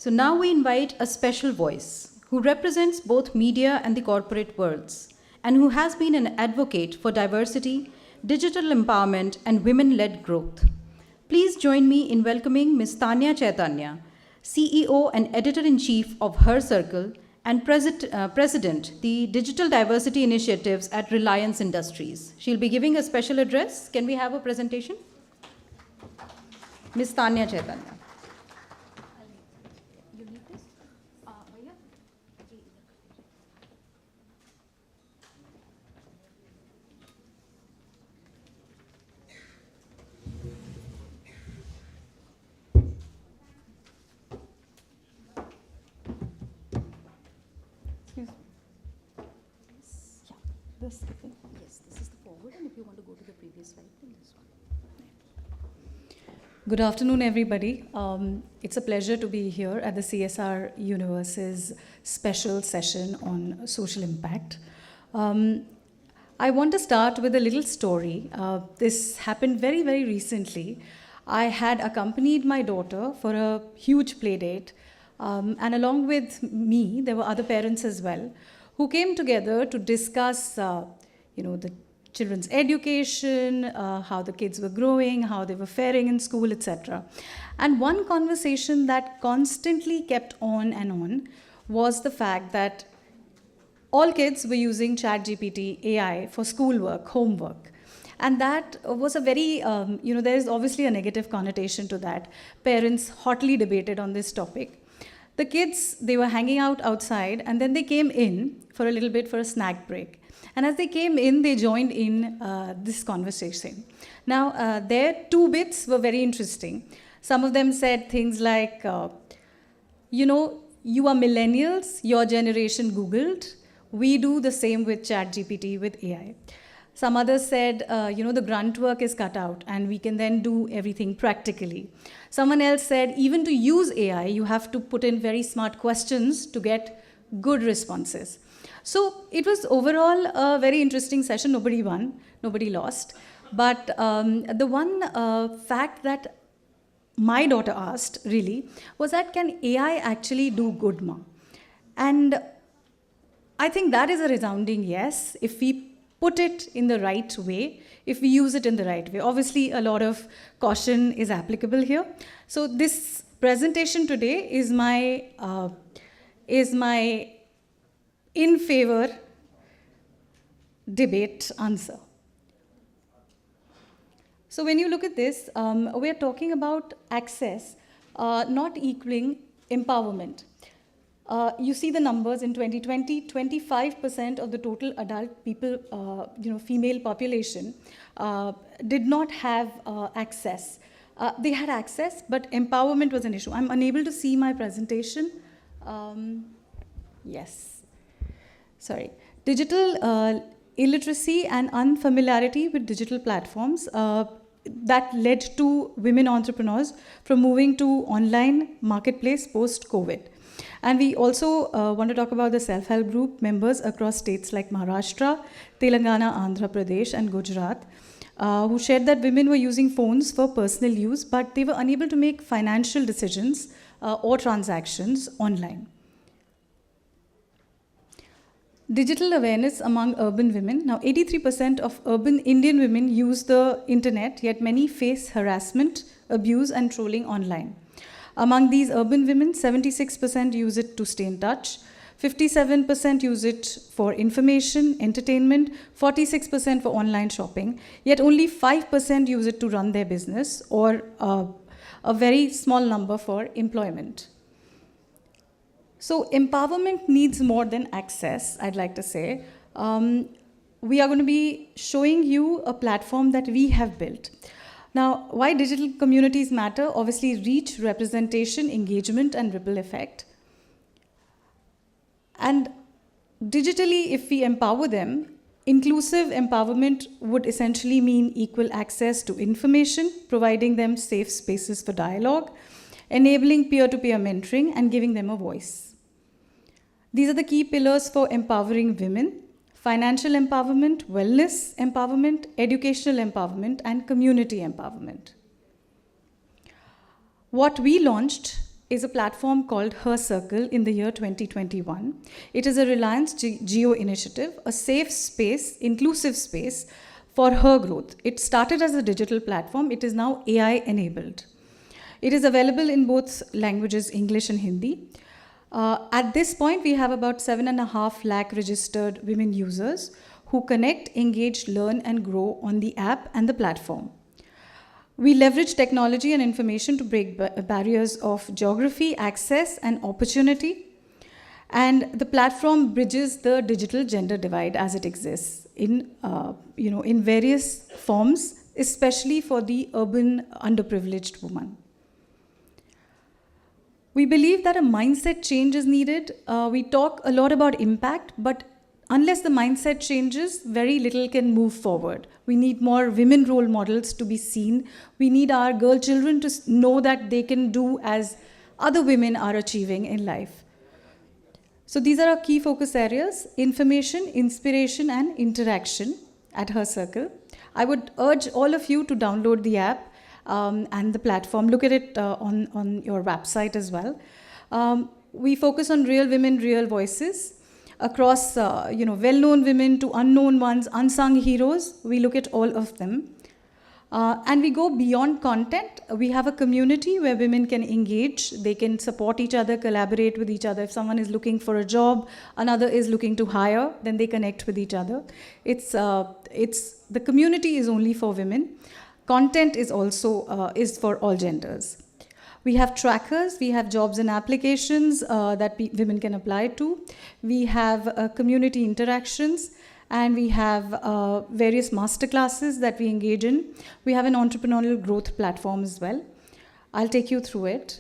So now we invite a special voice who represents both media and the corporate worlds, and who has been an advocate for diversity, digital empowerment, and women-led growth. Please join me in welcoming Ms. Tanya Chaitanya, CEO and Editor-in-Chief of Her Circle, and President, the Digital Diversity Initiatives at Reliance Industries. She'll be giving a special address. Can we have a presentation? Ms. Tanya Chaitanya. Yes, this is the forward, and if you want to go to the previous slide, then this one. Good afternoon, everybody. It's a pleasure to be here at the CSR Universe's special session on social impact. I want to start with a little story. This happened very, very recently. I had accompanied my daughter for a huge play date, and along with me, there were other parents as well, who came together to discuss, the children's education, how the kids were growing, how they were faring in school, etc. And one conversation that constantly kept on and on was the fact that all kids were using ChatGPT AI for schoolwork, homework. And that was a very, there is obviously a negative connotation to that. Parents hotly debated on this topic. The kids, they were hanging out outside, and then they came in for a little bit for a snack break. And as they came in, they joined in this conversation. Now, their two bits were very interesting. Some of them said things like, you are millennials, your generation Googled. We do the same with ChatGPT, with AI. Some others said, the grunt work is cut out and we can then do everything practically. Someone else said, even to use AI, you have to put in very smart questions to get good responses. So it was overall a very interesting session. Nobody won, nobody lost. But the one fact that my daughter asked, really, was that can AI actually do good, ma? And I think that is a resounding yes, if we put it in the right way, if we use it in the right way. Obviously, a lot of caution is applicable here. So this presentation today is my in favor debate answer. So when you look at this, we're talking about access not equaling empowerment. You see the numbers in 2020, 25% of the total adult people, female population, did not have access. They had access, but empowerment was an issue. I'm unable to see my presentation. Yes. Sorry. Digital illiteracy and unfamiliarity with digital platforms that led to women entrepreneurs from moving to online marketplace post-COVID. And we also want to talk about the self-help group members across states like Maharashtra, Telangana, Andhra Pradesh, and Gujarat, who shared that women were using phones for personal use, but they were unable to make financial decisions or transactions online. Digital awareness among urban women. Now, 83% of urban Indian women use the internet, yet many face harassment, abuse, and trolling online. Among these urban women, 76% use it to stay in touch, 57% use it for information, entertainment, 46% for online shopping, yet only 5% use it to run their business, or a very small number for employment. So empowerment needs more than access, I'd like to say. We are going to be showing you a platform that we have built. Now, why digital communities matter? Obviously, reach, representation, engagement, and ripple effect. And digitally, if we empower them, inclusive empowerment would essentially mean equal access to information, providing them safe spaces for dialogue, enabling peer-to-peer mentoring, and giving them a voice. These are the key pillars for empowering women: financial empowerment, wellness empowerment, educational empowerment, and community empowerment. What we launched is a platform called Her Circle in the year 2021. It is a Reliance Geo initiative, a safe space, inclusive space for her growth. It started as a digital platform. It is now AI enabled. It is available in both languages, English and Hindi. At this point, we have about 7.5 lakh registered women users who connect, engage, learn, and grow on the app and the platform. We leverage technology and information to break barriers of geography, access, and opportunity. And the platform bridges the digital gender divide as it exists in various forms, especially for the urban underprivileged woman. We believe that a mindset change is needed. We talk a lot about impact, but unless the mindset changes, very little can move forward. We need more women role models to be seen. We need our girl children to know that they can do as other women are achieving in life. So these are our key focus areas: information, inspiration, and interaction at Her Circle. I would urge all of you to download the app and the platform. Look at it on your website as well. We focus on real women, real voices across well-known women to unknown ones, unsung heroes. We look at all of them. And we go beyond content. We have a community where women can engage. They can support each other, collaborate with each other. If someone is looking for a job, another is looking to hire, then they connect with each other. The community is only for women. Content is also is for all genders. We have trackers, we have jobs and applications that women can apply to. We have community interactions, and we have various masterclasses that we engage in. We have an entrepreneurial growth platform as well. I'll take you through it.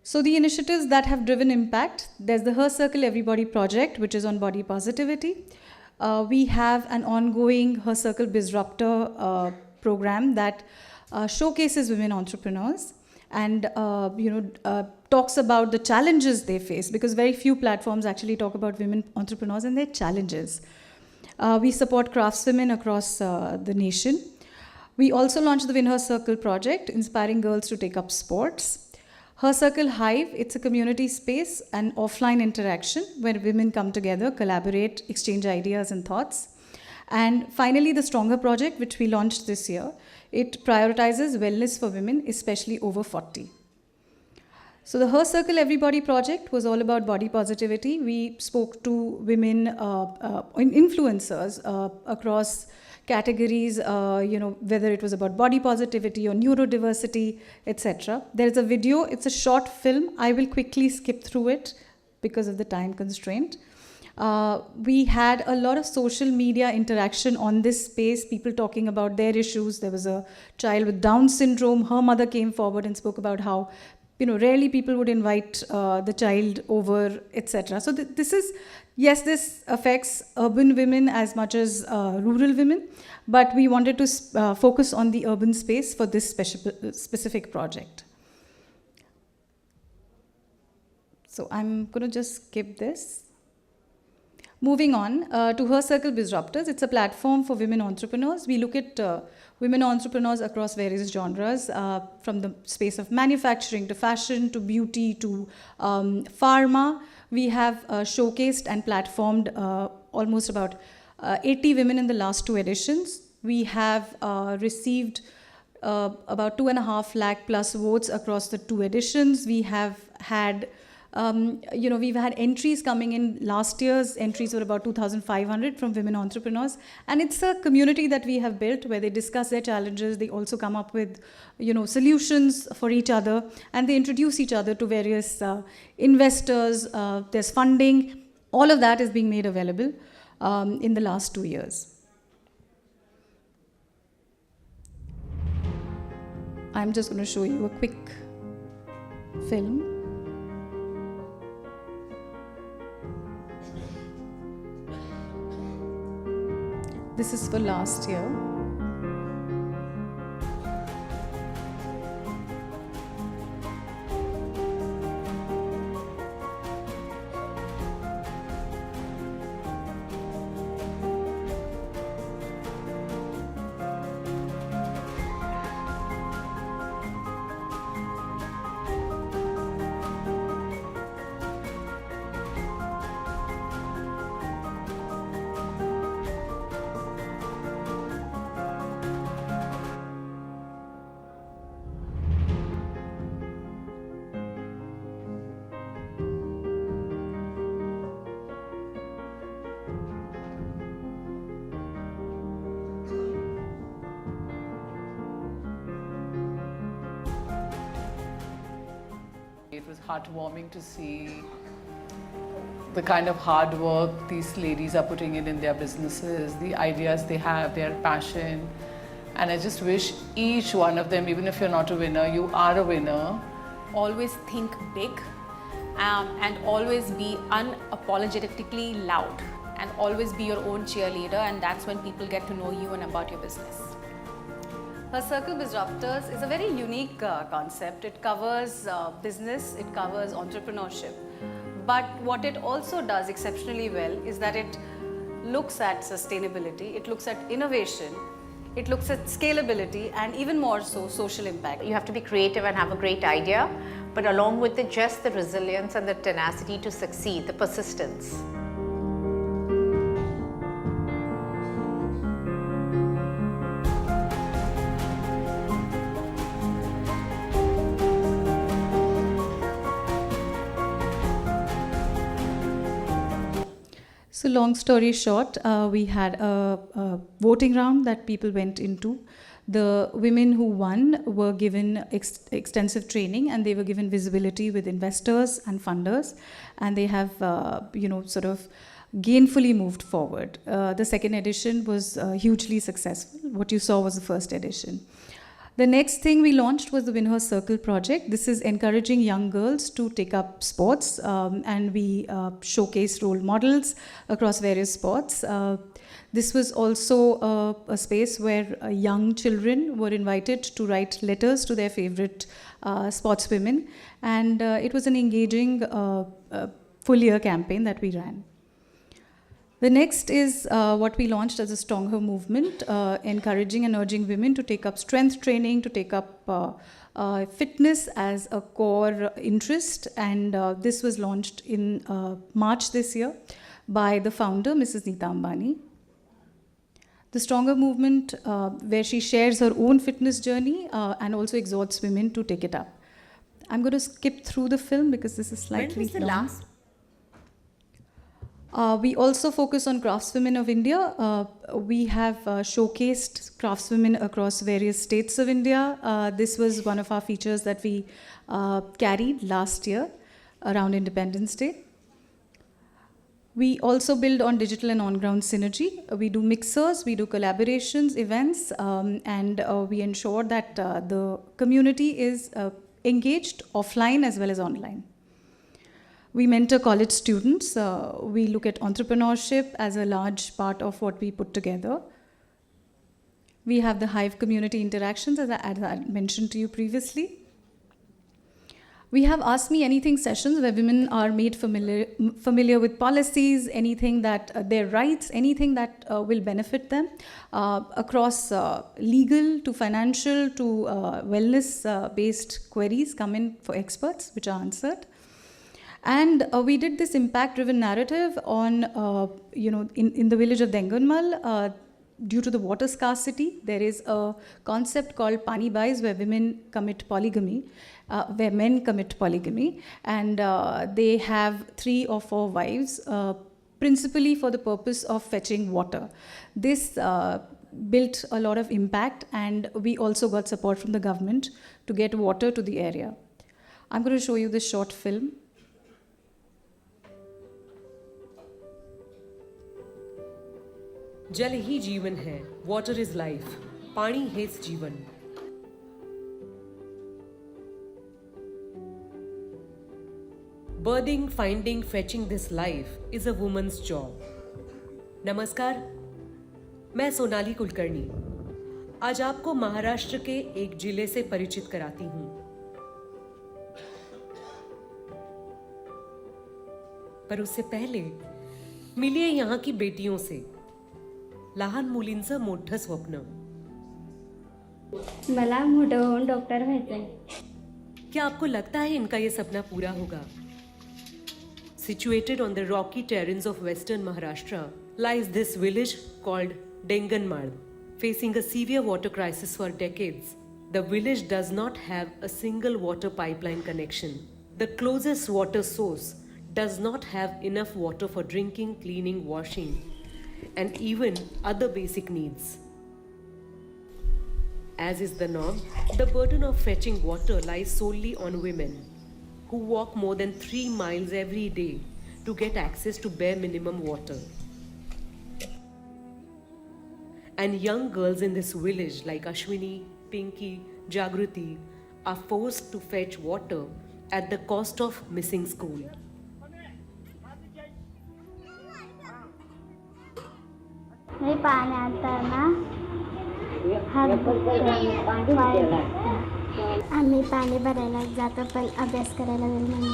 So the initiatives that have driven impact: there's the Her Circle Everybody project, which is on body positivity. We have an ongoing Her Circle Bizruptor program that showcases women entrepreneurs and talks about the challenges they face, because very few platforms actually talk about women entrepreneurs and their challenges. We support craftswomen across the nation. We also launched the Win Her Circle project, inspiring girls to take up sports. Her Circle Hive, it's a community space and offline interaction where women come together, collaborate, exchange ideas and thoughts. And finally, the Stronger project, which we launched this year. It prioritizes wellness for women, especially over 40. So the Her Circle Everybody project was all about body positivity. We spoke to women influencers across categories, whether it was about body positivity or neurodiversity, etc. There's a video. It's a short film. I will quickly skip through it because of the time constraint. We had a lot of social media interaction on this space, people talking about their issues. There was a child with Down syndrome. Her mother came forward and spoke about how, rarely people would invite the child over, etc. So this affects urban women as much as rural women, but we wanted to focus on the urban space for this specific project. So I'm going to just skip this. Moving on to Her Circle Bizruptors, it's a platform for women entrepreneurs. We look at women entrepreneurs across various genres, from the space of manufacturing to fashion to beauty to pharma. We have showcased and platformed almost about 80 women in the last 2 editions. We have received about 2.5 lakh plus votes across the 2 editions. We have had we've had entries coming in. Last year's entries were about 2,500 from women entrepreneurs. And it's a community that we have built where they discuss their challenges. They also come up with, solutions for each other. And they introduce each other to various investors. There's funding. All of that is being made available in the last 2 years. I'm just going to show you a quick film. This is for last year. It was heartwarming to see the kind of hard work these ladies are putting in their businesses, the ideas they have, their passion. And I just wish each one of them, even if you're not a winner, you are a winner. Always think big and always be unapologetically loud and always be your own cheerleader, and that's when people get to know you and about your business. Her Circle Disruptors is a very unique concept. It covers business, it covers entrepreneurship. But what it also does exceptionally well is that it looks at sustainability, it looks at innovation, it looks at scalability, and even more so, social impact. You have to be creative and have a great idea, but along with it, just the resilience and the tenacity to succeed, the persistence. So long story short, we had a voting round that people went into. The women who won were given extensive training, and they were given visibility with investors and funders, and they have, sort of gainfully moved forward. The second edition was hugely successful. What you saw was the first edition. The next thing we launched was the Win Her Circle project. This is encouraging young girls to take up sports, and we showcase role models across various sports. This was also a space where young children were invited to write letters to their favorite sportswomen, and it was an engaging full year campaign that we ran. The next is what we launched as a Strong Her movement, encouraging and urging women to take up strength training, to take up fitness as a core interest, and this was launched in March this year by the founder, Mrs. Neeta Ambani. The Stronger movement, where she shares her own fitness journey and also exhorts women to take it up. I'm going to skip through the film because this is slightly long. When was the last? We also focus on craftswomen of India. We have showcased craftswomen across various states of India. This was one of our features that we carried last year around Independence Day. We also build on digital and on-ground synergy. We do mixers, we do collaborations, events, and we ensure that the community is engaged offline as well as online. We mentor college students. We look at entrepreneurship as a large part of what we put together. We have the Hive community interactions, as I mentioned to you previously. We have Ask Me Anything sessions where women are made familiar with policies, anything that their rights, anything that will benefit them across legal to financial to wellness-based queries come in for experts, which are answered. And we did this impact-driven narrative on, in the village of Denganmal, due to the water scarcity. There is a concept called Pani Bais where women commit polygamy, where men commit polygamy, and they have 3 or 4 wives, principally for the purpose of fetching water. This built a lot of impact, and we also got support from the government to get water to the area. I'm going to show you this short film. जल ही जीवन है, water is life, पानी है जीवन. Birthing, finding, fetching this life is a woman's job. नमस्कार, मैं सोनाली कुलकर्णी आज आपको महाराष्ट्र के एक जिले से परिचित कराती हूँ. पर उससे पहले मिलिए यहाँ की बेटियों से. लहान मुलींचं मोठं स्वप्न. मला मोठं होऊन डॉक्टर व्हायचंय. क्या आपको लगता है इनका ये सपना पूरा होगा? Situated on the rocky terrains of western Maharashtra lies this village called Denganmal. Facing a severe water crisis for decades, the village does not have a single water pipeline connection. The closest water source does not have enough water for drinking, cleaning, washing, and even other basic needs. As is the norm, the burden of fetching water lies solely on women. who walk more than 3 miles every day to get access to bare minimum water. And young girls in this village like Ashwini, Pinky, Jagruti are forced to fetch water at the cost of missing school. मी पाण्यात ना आम्ही पाणी भरायला जातो पण अभ्यास करायला वेळ नाही.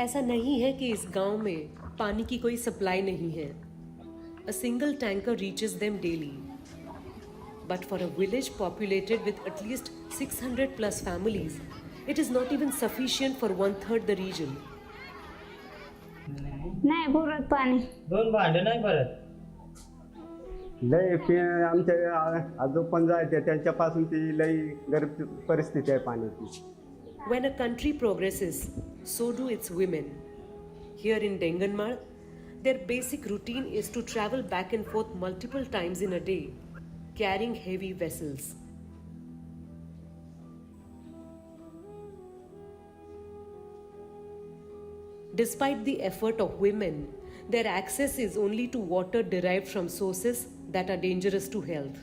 ऐसा नहीं है कि इस गांव में पानी की कोई सप्लाई नहीं है. A single tanker reaches them daily. But for a village populated with at least 600 plus families, it is not even sufficient for 1/3 the region. नाही पुरत पाणी. दोन भांडे नाही परत लय आमच्या आजोपण जायचे त्यांच्यापासून ती लई गरीब परिस्थिती आहे पाण्याची. When a country progresses, so do its women. Here in Denganmad, their basic routine is to travel back and forth multiple times in a day, carrying heavy vessels. Despite the effort of women, their access is only to water derived from sources that are dangerous to health.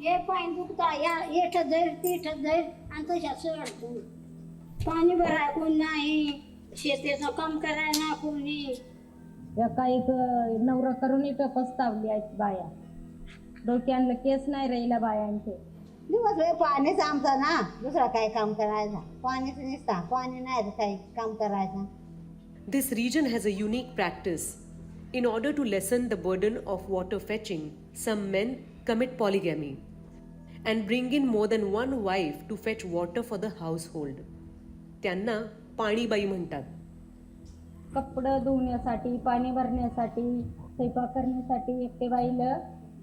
हे पाणी दुखता या येठं जाईल तिथं जाईल आणि तशाच अडतो. पाणी भराय कोण नाही, शेतीचं काम करायला कोणी. काही नवरा करून इथं पस्तावली आहेत बाया. डोक्याला केस नाही राहिला बायांचे. दिवसभर पाणीच आमचं ना, दुसरा काही काम करायचं. पाणीच नसता, पाणी नाही तर काही काम करायचं. This region has a unique practice. In order to lessen the burden of water fetching, some men commit polygamy and bring in more than one wife to fetch water for the household. त्यांना पाणीबाई म्हणतात. कपडं धुण्यासाठी, पाणी भरण्यासाठी, स्वयंपाक करण्यासाठी एकटे बाईला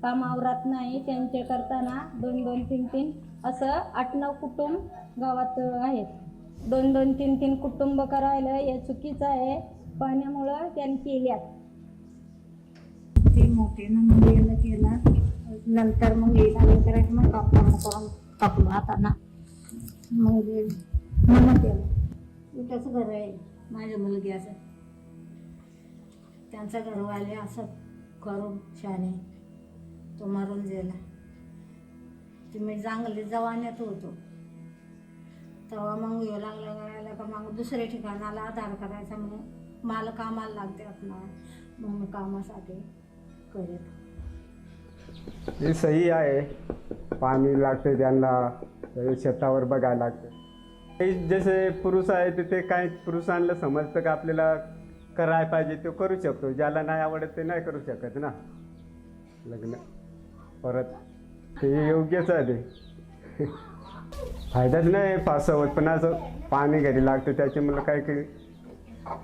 काम आवरत नाही. त्यांचे करताना 2-2, 3-3 असं 8-9 कुटुंब गावात आहेत. 2-2, 3-3 कुटुंब करायला हे चुकीचं आहे. पाण्यामुळं त्यांनी केल्यात. ते मोठ्यानं मुलीला केला, नंतर मग येईला मग कापड करून कापलो हाताना. मग मग केलं. इथंच घर आहे माझ्या मुलग्याचं. त्यांचं घरवाले असं करून शाने तो मारून गेला. तुम्ही चांगले जवान्यात होतो तेव्हा मग येऊ लागला करायला का मग दुसऱ्या ठिकाणाला आधार करायचा. मग मला कामाला लागतात ना, मग मी कामासाठी करत. हे सही आहे. पाणी लागते त्यांना, शेतावर बघायला लागतं. जसे पुरुष आहे ते काही पुरुषांना समजतं का आपल्याला करायला पाहिजे ते करू शकतो. ज्याला नाही आवडत ते नाही करू शकत ना लग्न परत. ते योग्यच आहे. ते फायदाच नाही फासवत, पण असं पाणी घरी लागतं त्याच्यामुळं काही काही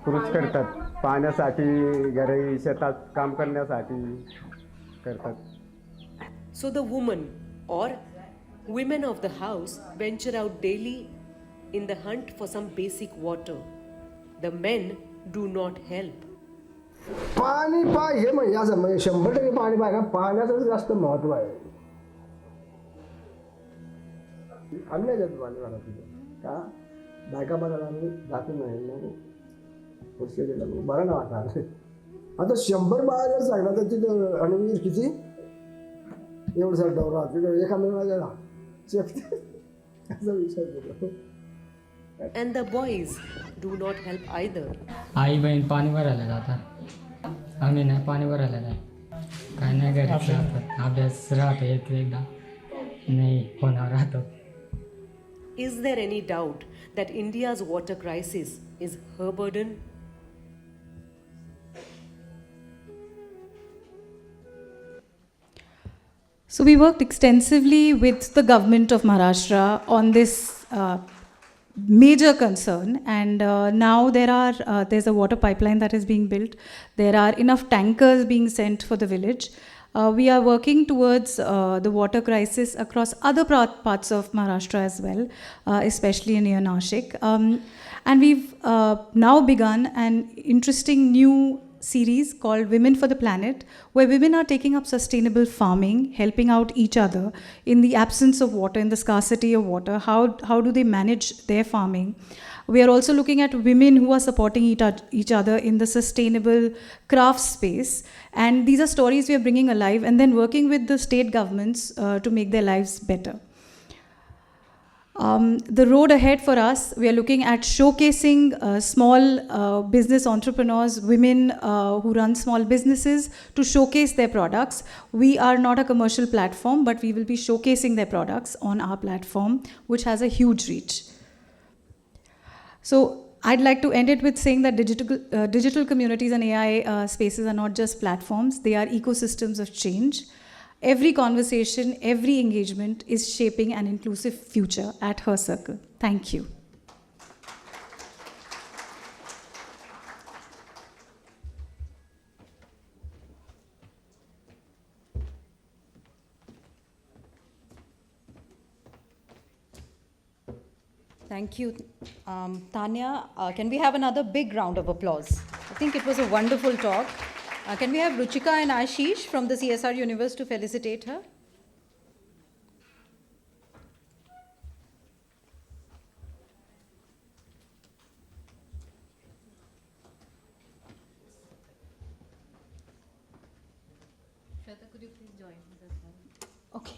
पुरुष करतात. पाण्यासाठी घरी शेतात काम करण्यासाठी करतात. So the woman or women of the house venture out daily in the hunt for some basic water. The men do not help. पाणी पाहिजे म्हणजे असं म्हणजे 100% पाणी पाहिजे. पाण्याचं जास्त महत्व आहे. आम्ही नाही जातो पाणी भरायला का बायका बघायला आम्ही जातो नाही. पुरुष बरं ना वाटणार. आता 100 बाया जर सांगणार तर तिथं आणि किती एवढं डवरा तिथं एका मिळाला असा विचार केला. And the boys do not help either. आई बहीण पाणी भरायला जातात. आम्ही नाही पाणी भरायला जात. काय नाही घरी राहतात. अभ्यास राहतो एकदा नाही होणार राहतो. Is there any doubt that India's water crisis is her burden? So we worked extensively with the government of Maharashtra on this major concern, and now there's a water pipeline that is being built. There are enough tankers being sent for the village. We are working towards the water crisis across other parts of Maharashtra as well, especially near Nashik. And we've now begun an interesting new series called Women for the Planet, where women are taking up sustainable farming, helping out each other in the absence of water, in the scarcity of water. How do they manage their farming? We are also looking at women who are supporting each other in the sustainable craft space. And these are stories we are bringing alive and then working with the state governments to make their lives better. The road ahead for us, we are looking at showcasing small business entrepreneurs, women who run small businesses, to showcase their products. We are not a commercial platform, but we will be showcasing their products on our platform, which has a huge reach. So I'd like to end it with saying that digital communities and AI spaces are not just platforms, they are ecosystems of change. Every conversation, every engagement is shaping an inclusive future at her circle. Thank you. Thank you, Tanya. Can we have another big round of applause? I think it was a wonderful talk. Can we have Ruchika and Ashish from the CSR Universe to felicitate her? Shweta, could you please join us as well? Okay.